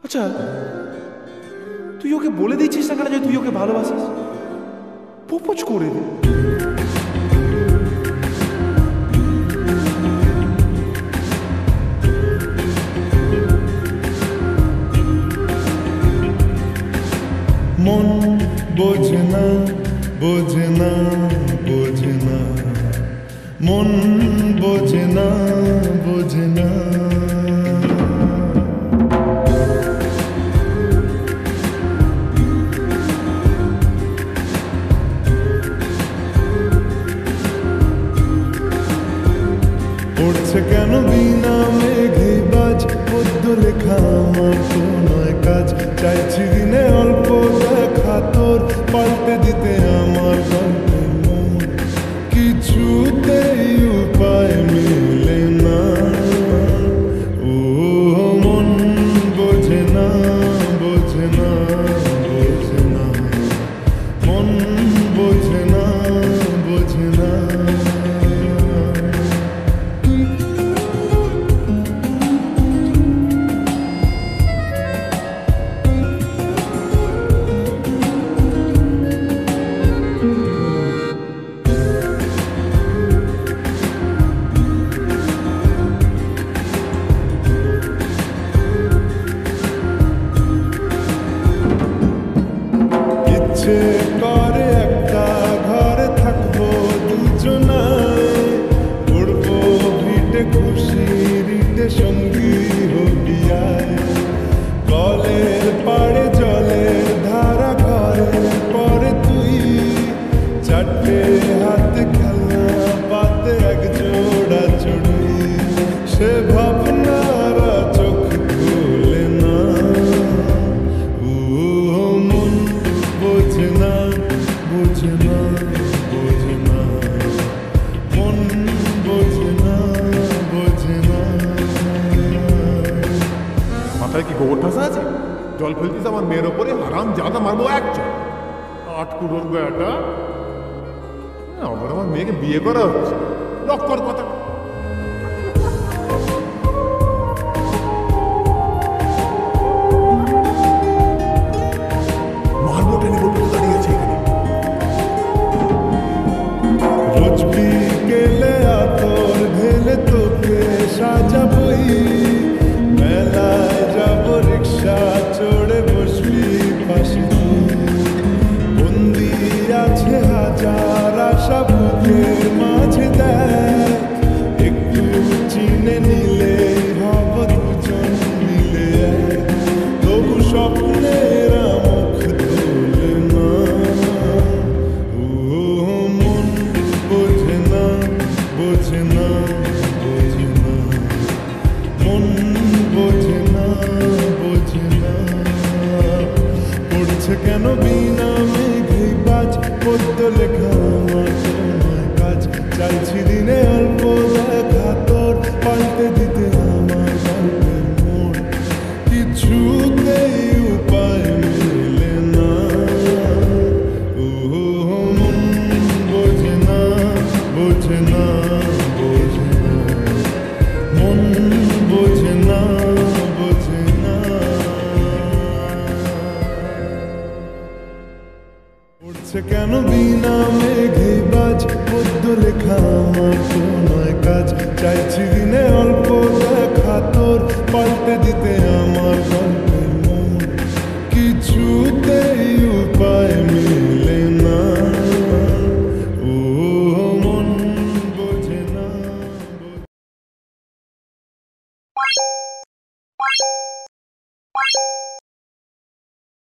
আচ্ছা, তুই ওকে বলে দিচ্ছিস না কেন যে তুই ওকে ভালোবাসিস? প্রপোজ করে দে। মন বোঝে না, বোঝে না, বোঝে না, মন বোঝে না, বোঝে না। পড়ছে কেন বিনা মেঘে বাজ, পদ্য লেখা আমার তো নয় কাজ। চাইছি দিনে অল্প দেখা তোর, পাল্টে দিতে আমার গল্পের মন। কিছুতেই উপায় মিলে না, ও মন বোঝে না, বোঝে না, বোঝে না, মন বোঝে না, বোঝে না। ইচ্ছে করে একটা ঘরে থাকবো দুজনায়, উড়বো ভিটে খুশি রিটে সঙ্গী হবিয়ায়। কলের পাড়ে জলের ধারা ঘরের পরে তুই, চারটে হাতে খেলনা পাতে এক জোড়া চড়ি। সে ভাবনারা চোখ খুলে না, ও মন বোঝে না, বোঝে না, বোঝে না, মন বোঝে না, বোঝে না। মাথায় কি গোবর ঠাসা আছে? জল ফেলতিস আমার মেয়ের ওপরে, হারাম জাদা মারবো এক চল। আটকুড়োর বেটা, আমার মেয়েকে বিয়ে করা হচ্ছে, লক্কর কথা। মারবো টেনে বলবো দাঁড়িয়ে আছে এখানে। রোজ বিকেলে আতর ঢেলে তোকে সাজাবই, মেলায় যাবো রিক্সা চড়ে বসবি পাশে তুই। বন্দি আছে হাজার আশা বুকের মাঝে, দেখ একটু চিনে নিলে হব দুজন মিলে এক। তবু স্বপ্নের মুখ তোলে না, ও মন বোঝে না, বোঝে না, বোঝে না, মন বোঝে না, বোঝে না। পড়ছে কেন বিনা মেঘে বাজ, পদ্য লেখা আমার তো নয় কাজ। চাইছি দিনে অল্প দেখা তোর, পাল্টে দিতে আমার গল্পের মোড়। কিছুতেই উপায় মিলে না, ও মন বোঝে না, বোঝে না, বোঝে না, মন বোঝে না, বোঝে না। পড়ছে কেন বিনা মেঘে বাজ, পদ্য লেখা আমার তো নয় কাজ। চাইছি দিনে অল্প দেখা তোর, পাল্টে দিতে আমার গল্পের মন। কিছুতেই উপায় মিলে না, ও মন বোঝে না, বোঝে না।